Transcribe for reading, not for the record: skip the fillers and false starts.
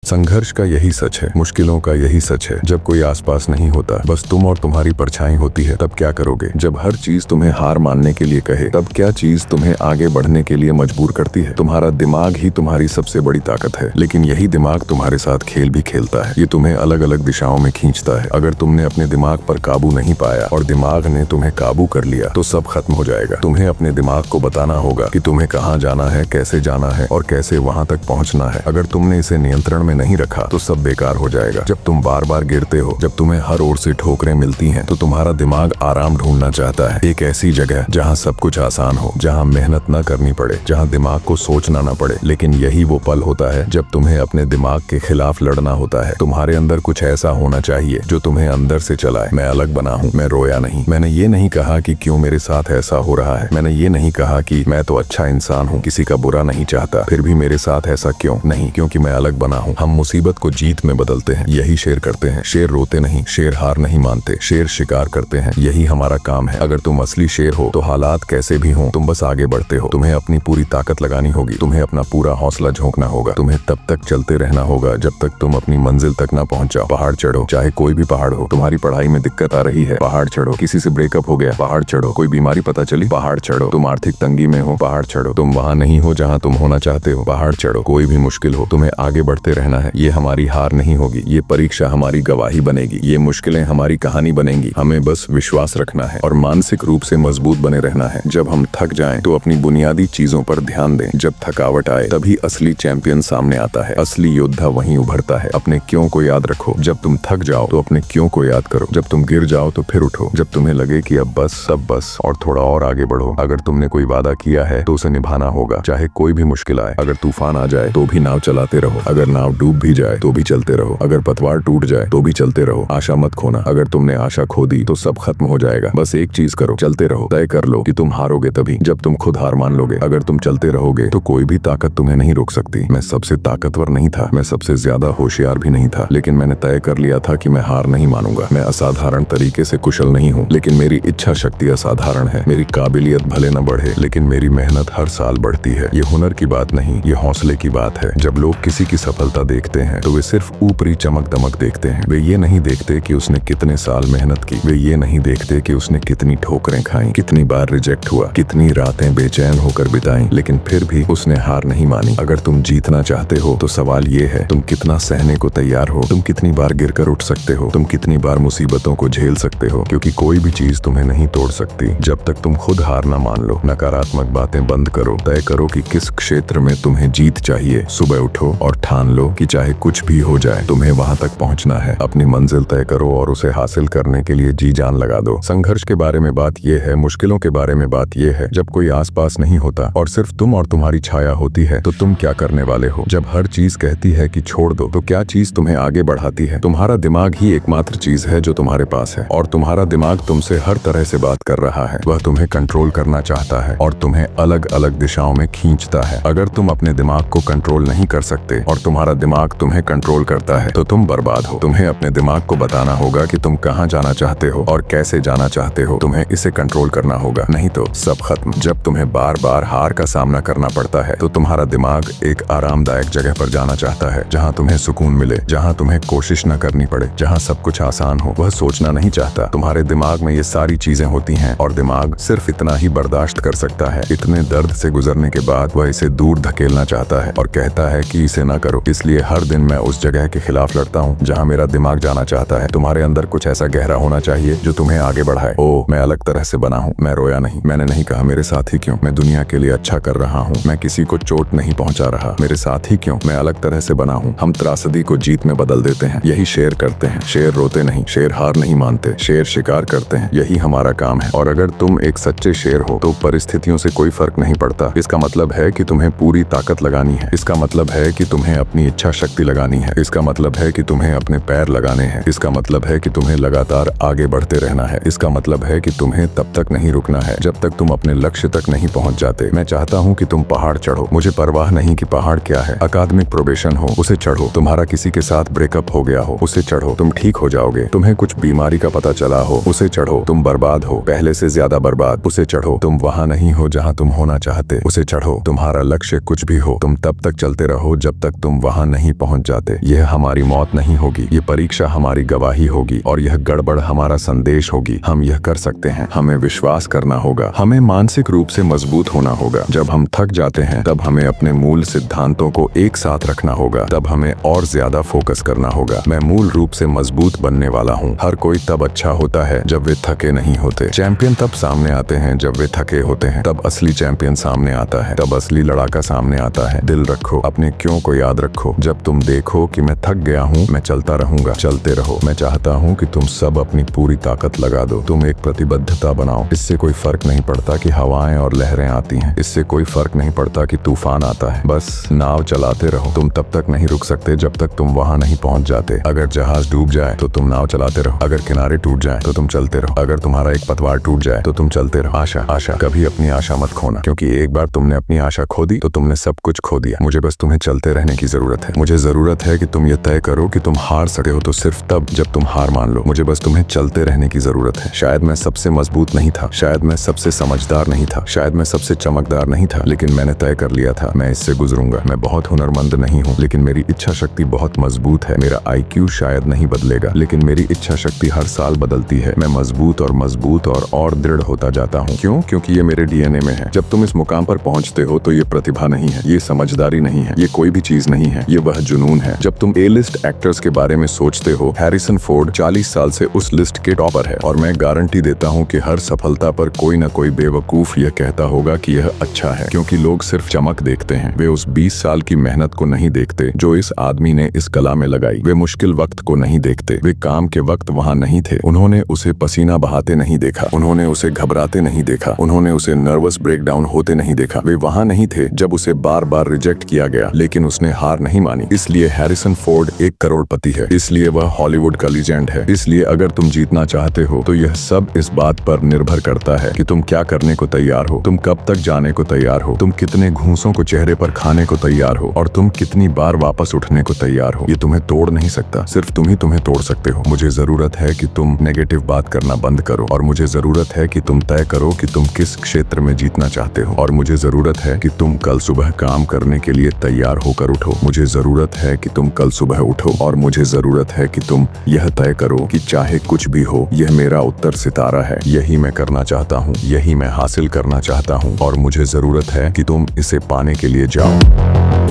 संघर्ष का यही सच है, मुश्किलों का यही सच है। जब कोई आसपास नहीं होता, बस तुम और तुम्हारी परछाई होती है, तब क्या करोगे? जब हर चीज तुम्हें हार मानने के लिए कहे, तब क्या चीज तुम्हें आगे बढ़ने के लिए मजबूर करती है? तुम्हारा दिमाग ही तुम्हारी सबसे बड़ी ताकत है, लेकिन यही दिमाग तुम्हारे साथ खेल भी खेलता है। ये तुम्हें अलग अलग दिशाओं में खींचता है। अगर तुमने अपने दिमाग पर काबू नहीं पाया और दिमाग ने तुम्हें काबू कर लिया, तो सब खत्म हो जाएगा। तुम्हें अपने दिमाग को बताना होगा कि तुम्हें कहाँ जाना है, कैसे जाना है और कैसे वहाँ तक पहुँचना है। अगर तुमने इसे नियंत्रण में नहीं रखा, तो सब बेकार हो जाएगा। जब तुम बार बार गिरते हो, जब तुम्हें हर ओर से ठोकरें मिलती हैं, तो तुम्हारा दिमाग आराम ढूंढना चाहता है। एक ऐसी जगह जहाँ सब कुछ आसान हो, जहाँ मेहनत न करनी पड़े, जहाँ दिमाग को सोचना न पड़े। लेकिन यही वो पल होता है जब तुम्हें अपने दिमाग के खिलाफ लड़ना होता है। तुम्हारे अंदर कुछ ऐसा होना चाहिए जो तुम्हें अंदर से चलाए। मैं अलग बना हूँ, मैं रोया नहीं। मैंने ये नहीं कहा कि क्यों मेरे साथ ऐसा हो रहा है। मैंने ये नहीं कहा कि मैं तो अच्छा इंसान हूँ, किसी का बुरा नहीं चाहता, फिर भी मेरे साथ ऐसा क्यों? नहीं, क्योंकि मैं अलग बना हूँ। हम मुसीबत को जीत में बदलते हैं, यही शेर करते हैं। शेर रोते नहीं, शेर हार नहीं मानते, शेर शिकार करते हैं। यही हमारा काम है। अगर तुम असली शेर हो, तो हालात कैसे भी हों, तुम बस आगे बढ़ते हो। तुम्हें अपनी पूरी ताकत लगानी होगी, तुम्हें अपना पूरा हौसला झोंकना होगा, तुम्हें तब तक चलते रहना होगा जब तक तुम अपनी मंजिल तक ना पहुंच जाओ। पहाड़ चढ़ो, चाहे कोई भी पहाड़ हो। तुम्हारी पढ़ाई में दिक्कत आ रही है, पहाड़ चढ़ो। किसी से ब्रेकअप हो गया, पहाड़ चढ़ो। कोई बीमारी पता चली, पहाड़ चढ़ो। तुम आर्थिक तंगी में हो, पहाड़ चढ़ो। तुम वहाँ नहीं हो जहाँ तुम होना चाहते हो, पहाड़ चढ़ो। कोई भी मुश्किल हो, तुम्हें आगे बढ़ते रहना है। ये हमारी हार नहीं होगी, ये परीक्षा हमारी गवाही बनेगी, ये मुश्किलें हमारी कहानी बनेंगी। हमें बस विश्वास रखना है और मानसिक रूप से मजबूत बने रहना है। जब हम थक जाएं, तो अपनी बुनियादी चीजों पर ध्यान दें। जब थकावट आए, तभी असली चैंपियन सामने आता है, असली योद्धा वहीं उभरता है। अपने क्यों को याद रखो। जब तुम थक जाओ, तो अपने क्यों को याद करो। जब तुम गिर जाओ, तो फिर उठो। जब तुम्हें लगे कि अब बस, सब बस, और थोड़ा और आगे बढ़ो। अगर तुमने कोई वादा किया है, तो उसे निभाना होगा, चाहे कोई भी मुश्किल आए। अगर तूफान आ जाए, तो भी नाव चलाते रहो। अगर नाव डूब भी जाए, तो भी चलते रहो। अगर पतवार टूट जाए, तो भी चलते रहो। आशा मत खोना। अगर तुमने आशा खो दी, तो सब खत्म हो जाएगा। बस एक चीज करो, चलते रहो। तय कर लो कि तुम हारोगे तभी, जब तुम खुद हार मान लोगे। अगर तुम चलते रहोगे, तो कोई भी ताकत तुम्हें नहीं रोक सकती। मैं सबसे ताकतवर नहीं था, मैं सबसे ज्यादा होशियार भी नहीं था, लेकिन मैंने तय कर लिया था कि मैं हार नहीं मानूंगा। मैं असाधारण तरीके से कुशल नहीं हूँ, लेकिन मेरी इच्छा शक्ति असाधारण है। मेरी काबिलियत भले न बढ़े, लेकिन मेरी मेहनत हर साल बढ़ती है। ये हुनर की बात नहीं, ये हौसले की बात है। जब लोग किसी की सफलता देखते हैं, तो वे सिर्फ ऊपरी चमक दमक देखते हैं। वे ये नहीं देखते कि उसने कितने साल मेहनत की। वे ये नहीं देखते कि उसने कितनी ठोकरें खाई, कितनी बार रिजेक्ट हुआ, कितनी रातें बेचैन होकर बिताई, लेकिन फिर भी उसने हार नहीं मानी। अगर तुम जीतना चाहते हो, तो सवाल ये है, तुम कितना सहने को तैयार हो? तुम कितनी बार गिरकर उठ सकते हो? तुम कितनी बार मुसीबतों को झेल सकते हो? क्योंकि कोई भी चीज तुम्हें नहीं तोड़ सकती, जब तक तुम खुद हार ना मान लो। नकारात्मक बातें बंद करो। तय करो कि किस क्षेत्र में तुम्हें जीत चाहिए। सुबह उठो और ठान लो कि चाहे कुछ भी हो जाए, तुम्हें वहां तक पहुंचना है। अपनी मंजिल तय करो और उसे हासिल करने के लिए जी जान लगा दो। संघर्ष के बारे में बात यह है, मुश्किलों के बारे में बात यह है, जब कोई आसपास नहीं होता और सिर्फ तुम और तुम्हारी छाया होती है, तो तुम क्या करने वाले हो? जब हर चीज कहती है कि छोड़ दो, तो क्या चीज तुम्हें आगे बढ़ाती है? तुम्हारा दिमाग ही एकमात्र चीज है जो तुम्हारे पास है, और तुम्हारा दिमाग तुमसे हर तरह से बात कर रहा है। वह तुम्हें कंट्रोल करना चाहता है और तुम्हें अलग अलग दिशाओं में खींचता है। अगर तुम अपने दिमाग को कंट्रोल नहीं कर सकते और तुम्हारा दिमाग तुम्हें कंट्रोल करता है, तो तुम बर्बाद हो। तुम्हें अपने दिमाग को बताना होगा कि तुम कहाँ जाना चाहते हो और कैसे जाना चाहते हो। तुम्हें इसे कंट्रोल करना होगा, नहीं तो सब खत्म। जब तुम्हें बार बार हार का सामना करना पड़ता है, तो तुम्हारा दिमाग एक आरामदायक जगह पर जाना चाहता है, जहाँ तुम्हें सुकून मिले, जहाँ तुम्हें कोशिश न करनी पड़े, जहाँ सब कुछ आसान हो। वह सोचना नहीं चाहता। तुम्हारे दिमाग में ये सारी चीजें होती हैं, और दिमाग सिर्फ इतना ही बर्दाश्त कर सकता है। इतने दर्द से गुजरने के बाद वह इसे दूर धकेलना चाहता है और कहता है कि इसे ना करो। इसलिए हर दिन मैं उस जगह के खिलाफ लड़ता हूँ जहाँ मेरा दिमाग जाना चाहता है। तुम्हारे अंदर कुछ ऐसा गहरा होना चाहिए जो तुम्हें आगे बढ़ाए। ओ, मैं अलग तरह से बना हूँ, मैं रोया नहीं। मैंने नहीं कहा मेरे साथ ही क्यों, मैं दुनिया के लिए अच्छा कर रहा हूँ। मैं किसी को चोट नहीं पहुंचा रहा, मेरे साथ ही क्यों, मैं अलग तरह से बना हूँ। हम त्रासदी को जीत में बदल देते हैं, यही शेर करते हैं। शेर रोते नहीं, शेर हार नहीं मानते, शेर शिकार करते हैं। यही हमारा काम है। और अगर तुम एक सच्चे शेर हो, तो परिस्थितियों से कोई फर्क नहीं पड़ता। इसका मतलब है कि तुम्हें पूरी ताकत लगानी है। इसका मतलब है कि तुम्हें अपनी इच्छा शक्ति लगानी है। इसका मतलब है कि तुम्हें अपने पैर लगाने हैं। इसका मतलब है कि तुम्हें लगातार आगे बढ़ते रहना है। इसका मतलब है कि तुम्हें तब तक नहीं रुकना है जब तक तुम अपने लक्ष्य तक नहीं पहुंच जाते। मैं चाहता हूं कि तुम पहाड़ चढ़ो। मुझे परवाह नहीं कि पहाड़ क्या है। अकादमिक प्रोबेशन हो, उसे चढ़ो। तुम्हारा किसी के साथ ब्रेकअप हो गया हो, उसे चढ़ो, तुम ठीक हो जाओगे। तुम्हें कुछ बीमारी का पता चला हो, उसे चढ़ो। तुम बर्बाद हो, पहले से ज्यादा बर्बाद, उसे चढ़ो। तुम वहां नहीं हो जहां तुम होना चाहते, उसे चढ़ो। तुम्हारा लक्ष्य कुछ भी हो, तुम तब तक चलते रहो जब तक तुम वहां नहीं नहीं पहुंच जाते। यह हमारी मौत नहीं होगी, ये परीक्षा हमारी गवाही होगी और यह गड़बड़ हमारा संदेश होगी। हम यह कर सकते हैं, हमें विश्वास करना होगा, हमें मानसिक रूप से मजबूत होना होगा। जब हम थक जाते हैं तब हमें अपने मूल सिद्धांतों को एक साथ रखना होगा, तब हमें और ज्यादा फोकस करना होगा। मैं मूल रूप से मजबूत बनने वाला हूँ। हर कोई तब अच्छा होता है जब वे थके नहीं होते। चैंपियन तब सामने आते हैं जब वे थके होते हैं। तब असली चैंपियन सामने आता है, तब असली लड़ाका सामने आता है। दिल रखो, अपने क्यों को याद रखो। जब तुम देखो कि मैं थक गया हूँ, मैं चलता रहूंगा, चलते रहो। मैं चाहता हूँ कि तुम सब अपनी पूरी ताकत लगा दो। तुम एक प्रतिबद्धता बनाओ। इससे कोई फर्क नहीं पड़ता कि हवाएं और लहरें आती हैं, इससे कोई फर्क नहीं पड़ता कि तूफान आता है। बस नाव चलाते रहो। तुम तब तक नहीं रुक सकते जब तक तुम वहां नहीं पहुंच जाते। अगर जहाज डूब जाए तो तुम नाव चलाते रहो, अगर किनारे टूट जाए तो तुम चलते रहो, अगर तुम्हारा एक पतवार टूट जाए तो तुम चलते रहो। आशा, आशा, कभी अपनी आशा मत खोना, क्योंकि एक बार तुमने अपनी आशा खो दी तो तुमने सब कुछ खो दिया। मुझे बस तुम्हें चलते रहने की जरूरत है। मुझे जरूरत है कि तुम ये तय करो कि तुम हार सकते हो तो सिर्फ तब जब तुम हार मान लो। मुझे बस तुम्हें चलते रहने की जरूरत है। शायद मैं सबसे मजबूत नहीं था, शायद मैं सबसे समझदार नहीं था, शायद मैं सबसे चमकदार नहीं था, लेकिन मैंने तय कर लिया था मैं इससे गुजरूंगा। मैं बहुत हुनरमंद नहीं हूँ, लेकिन मेरी इच्छा शक्ति बहुत मजबूत है। मेरा IQ शायद नहीं बदलेगा, लेकिन मेरी इच्छा शक्ति हर साल बदलती है। मैं मजबूत और दृढ़ होता जाता हूँ। क्यों? क्योंकि ये मेरे DNA में है। जब तुम इस मुकाम पर पहुँचते हो तो ये प्रतिभा नहीं है, ये समझदारी नहीं है, ये कोई भी चीज नहीं है, ये वह जुनून है। जब तुम A-लिस्ट एक्टर्स के बारे में सोचते हो, हैरिसन फोर्ड 40 साल से उस लिस्ट के टॉपर है और मैं गारंटी देता हूँ कि हर सफलता पर कोई न कोई बेवकूफ यह कहता होगा कि यह अच्छा है, क्योंकि लोग सिर्फ चमक देखते हैं। वे उस 20 साल की मेहनत को नहीं देखते जो इस आदमी ने इस कला में लगाई। वे मुश्किल वक्त को नहीं देखते। वे काम के वक्त वहाँ नहीं थे। उन्होंने उसे पसीना बहाते नहीं देखा, उन्होंने उसे घबराते नहीं देखा, उन्होंने उसे नर्वस ब्रेकडाउन होते नहीं देखा। वे वहाँ नहीं थे जब उसे बार बार रिजेक्ट किया गया, लेकिन उसने हार नहीं मानी। इसलिए हैरिसन फोर्ड 1 करोड़पति है, इसलिए वह हॉलीवुड का लीजेंड है। इसलिए अगर तुम जीतना चाहते हो तो यह सब इस बात पर निर्भर करता है कि तुम क्या करने को तैयार हो, तुम कब तक जाने को तैयार हो, तुम कितने घूंसों को चेहरे पर खाने को तैयार हो और तुम कितनी बार वापस उठने को तैयार हो। ये तुम्हें तोड़ नहीं सकता, सिर्फ तुम ही तुम्हें तोड़ सकते हो। मुझे जरूरत है कि तुम नेगेटिव बात करना बंद करो और मुझे जरूरत है कि तुम तय करो कि तुम किस क्षेत्र में जीतना चाहते हो और मुझे जरूरत है कि तुम कल सुबह काम करने के लिए तैयार होकर उठो। मुझे जरूरत है कि तुम कल सुबह उठो और मुझे जरूरत है कि तुम यह तय करो कि चाहे कुछ भी हो, यह मेरा उत्तर सितारा है, यही मैं करना चाहता हूँ, यही मैं हासिल करना चाहता हूँ और मुझे जरूरत है कि तुम इसे पाने के लिए जाओ।